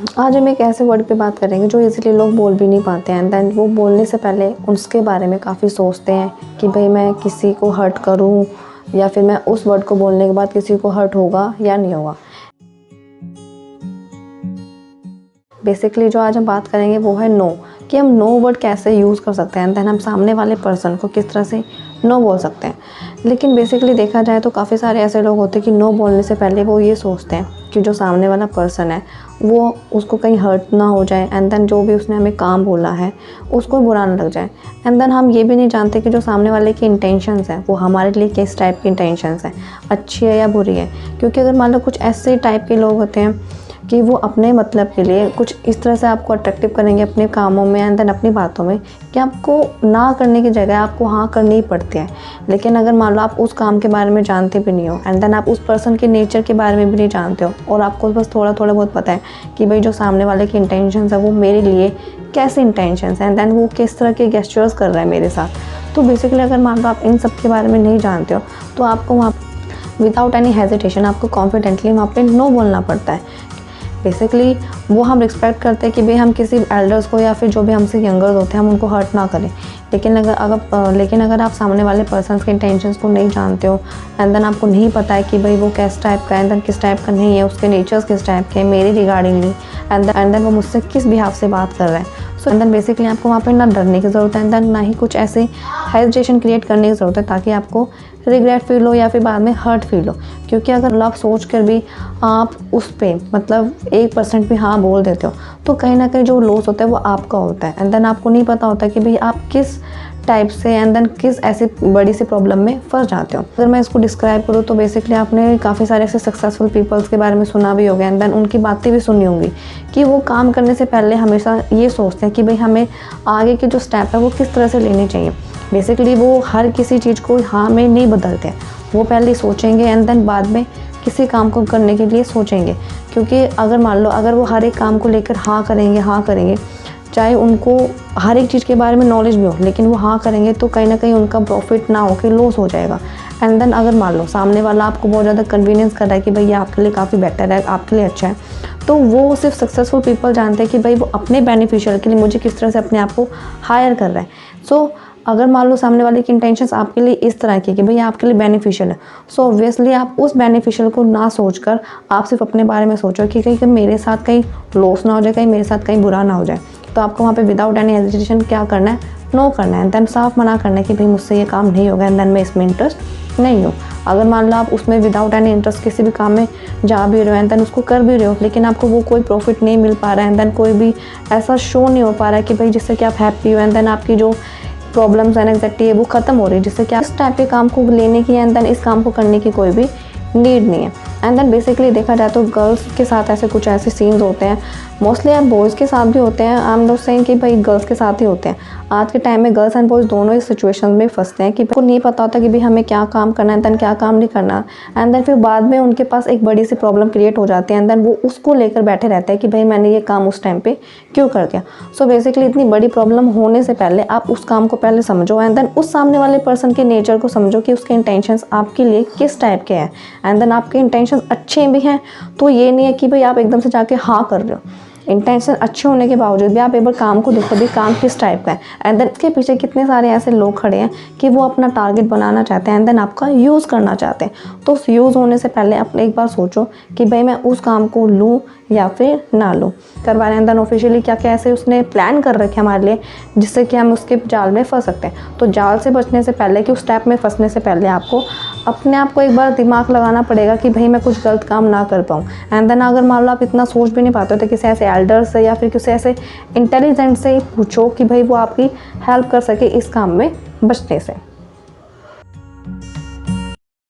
आज हम एक ऐसे वर्ड पे बात करेंगे जो इजीली लोग बोल भी नहीं पाते हैं, एंड देन वो बोलने से पहले उसके बारे में काफ़ी सोचते हैं कि भाई मैं किसी को हर्ट करूं या फिर मैं उस वर्ड को बोलने के बाद किसी को हर्ट होगा या नहीं होगा। बेसिकली जो आज हम बात करेंगे वो है नो, कि हम नो वर्ड कैसे यूज़ कर सकते हैं, एंड देन हम सामने वाले पर्सन को किस तरह से नो बोल सकते हैं। लेकिन बेसिकली देखा जाए तो काफ़ी सारे ऐसे लोग होते हैं कि नो बोलने से पहले वो ये सोचते हैं कि जो सामने वाला पर्सन है वो उसको कहीं हर्ट ना हो जाए, एंड देन जो भी उसने हमें काम बोला है उसको बुरा ना लग जाए। एंड देन हम ये भी नहीं जानते कि जो सामने वाले की इंटेंशंस है वो हमारे लिए किस टाइप की इंटेंशंस है, अच्छी है या बुरी है। क्योंकि अगर मान लो कुछ ऐसे टाइप के लोग होते हैं कि वो अपने मतलब के लिए कुछ इस तरह से आपको अट्रैक्टिव करेंगे अपने कामों में एंड देन अपनी बातों में कि आपको ना करने की जगह आपको हाँ करनी ही पड़ती है। लेकिन अगर मान लो आप उस काम के बारे में जानते भी नहीं हो, एंड देन आप उस पर्सन के नेचर के बारे में भी नहीं जानते हो, और आपको बस थोड़ा थोड़ा बहुत पता है कि भाई जो सामने वाले की इंटेंशंस है वो मेरे लिए कैसे इंटेंशंस हैं, एंड देन वो किस तरह के गेस्चर्स कर रहा है मेरे साथ, तो बेसिकली अगर मान लो आप इन सब के बारे में नहीं जानते हो तो आपको वहाँ विदाउट एनी हेजिटेशन आपको कॉन्फिडेंटली वहाँ पे नो बोलना पड़ता है। बेसिकली वो हम रिस्पेक्ट करते हैं कि भाई हम किसी एल्डर्स को या फिर जो भी हमसे यंगर्स होते हैं हम उनको हर्ट ना करें। लेकिन अगर आप सामने वाले पर्सन के इंटेंशंस को नहीं जानते हो, एंड देन आपको नहीं पता है कि भाई वो किस टाइप का है, एंड देन किस टाइप का नहीं है, उसके नेचर्स किस टाइप के हैं मेरे रिगार्डिंगली, एंड देन वो मुझसे किस बिहाफ से बात कर रहा है, सो एंड देन बेसिकली आपको वहाँ पे ना डरने की ज़रूरत है, एंड देन ना ही कुछ ऐसे हेजिटेशन क्रिएट करने की ज़रूरत है ताकि आपको रिग्रेट फील हो या फिर बाद में हर्ट फील हो। क्योंकि अगर आप सोच कर भी आप उस पर मतलब 1% भी हाँ बोल देते हो तो कहीं ना कहीं जो लॉस होता है वो आपका होता है, एंड देन आपको नहीं पता होता कि भाई आप किस टाइप से एंड देन किस ऐसी बड़ी सी प्रॉब्लम में फंस जाते हो। अगर मैं इसको डिस्क्राइब करूँ तो बेसिकली आपने काफ़ी सारे ऐसे सक्सेसफुल पीपल्स के बारे में सुना भी होगा, एंड देन उनकी बातें भी सुनी होंगी कि वो काम करने से पहले हमेशा ये सोचते हैं कि भाई हमें आगे के जो स्टेप है वो किस तरह से लेने चाहिए। बेसिकली वो हर किसी चीज़ को हाँ में नहीं बदलते हैं, वो पहले सोचेंगे एंड देन बाद में किसी काम को करने के लिए सोचेंगे। क्योंकि अगर मान लो अगर वो हर एक काम को लेकर हाँ करेंगे चाहे उनको हर एक चीज़ के बारे में नॉलेज भी हो, लेकिन वो हाँ करेंगे तो कहीं ना कहीं उनका प्रॉफिट ना हो के लॉस हो जाएगा। एंड देन अगर मान लो सामने वाला आपको बहुत ज़्यादा कन्वीनियंस कर रहा है कि भाई ये आपके लिए काफ़ी बेटर है, आपके लिए अच्छा है, तो वो सिर्फ सक्सेसफुल पीपल जानते हैं कि भाई वो अपने बेनिफिशियल के लिए मुझे किस तरह से अपने आप को हायर कर रहा है। सो अगर मान लो सामने वाले की इंटेंशंस आपके लिए इस तरह की कि भाई आपके लिए बेनिफिशियल है, सो ऑब्वियसली आप उस बेनिफिशियल को ना सोचकर आप सिर्फ अपने बारे में सोचो कि कहीं मेरे साथ कहीं लॉस ना हो जाए, कहीं मेरे साथ कहीं बुरा ना हो जाए। तो आपको वहाँ पे विदाउट एनी हेजिटेशन क्या करना है, नो करना है, एंड देन साफ मना करना है कि भाई मुझसे ये काम नहीं होगा, एंड देन मैं इसमें इंटरेस्ट नहीं हूँ। अगर मान लो आप उसमें विदाउट एनी इंटरेस्ट किसी भी काम में जा भी रहे हो एंड देन उसको कर भी रहे हो, लेकिन आपको वो कोई प्रॉफिट नहीं मिल पा रहा है, एंड देन कोई भी ऐसा शो नहीं हो पा रहा है कि भाई जिससे कि आप हैप्पी हो, एंड देन आपकी जो प्रॉब्लम्स एंड एंग्जाइटी है वो ख़त्म हो रही है, जिससे कि इस टाइप के काम को लेने की एंड देन इस काम को करने की कोई भी नीड नहीं है। एंड देन बेसिकली देखा जाए तो गर्ल्स के साथ ऐसे ऐसे सीन्स होते हैं, मोस्टली आप बॉयज़ के साथ भी होते हैं। आई एम नॉट सेइंग कि भाई गर्ल्स के साथ ही होते हैं। आज के टाइम में गर्ल्स एंड बॉयज़ दोनों इस सिचुएशन में फंसते हैं कि उनको नहीं पता होता कि भाई हमें क्या काम करना है, देन क्या काम नहीं करना, एंड देन फिर बाद में उनके पास एक बड़ी सी प्रॉब्लम क्रिएट हो जाती है, एंड देन वो उसको लेकर बैठे रहते हैं कि भाई मैंने ये काम उस टाइम पे क्यों कर दिया। सो बेसिकली इतनी बड़ी प्रॉब्लम होने से पहले आप उस काम को पहले समझो, एंड देन उस सामने वाले पर्सन के नेचर को समझो कि उसके इंटेंशंस आपके लिए किस टाइप के हैं, एंड देन आपके इंटेंशंस अच्छे भी हैं तो ये नहीं है कि भाई आप एकदम से जाके हाँ कर रहे हो। इंटेंशन अच्छे होने के बावजूद भी आप एक बार काम को देखो भी काम किस टाइप का है, एंड देन इसके पीछे कितने सारे ऐसे लोग खड़े हैं कि वो अपना टारगेट बनाना चाहते हैं, एंड देन आपका यूज़ करना चाहते हैं। तो उस यूज़ होने से पहले आप एक बार सोचो कि भाई मैं उस काम को लूँ या फिर ना लूँ। करवा रहे हैं देन ऑफिशियली क्या क्या ऐसे उसने प्लान कर रखे हमारे लिए जिससे कि हम उसके जाल में फंस सकते हैं। तो जाल से बचने से पहले कि उस स्टेप में फंसने से पहले आपको अपने आप को एक बार दिमाग लगाना पड़ेगा कि भाई मैं कुछ गलत काम ना कर पाऊँ। एंड देन अगर मान लो आप इतना सोच भी नहीं पाते हो तो किसी ऐसे एल्डर से या फिर किसी ऐसे इंटेलिजेंट से पूछो कि भाई वो आपकी हेल्प कर सके इस काम में बचने से।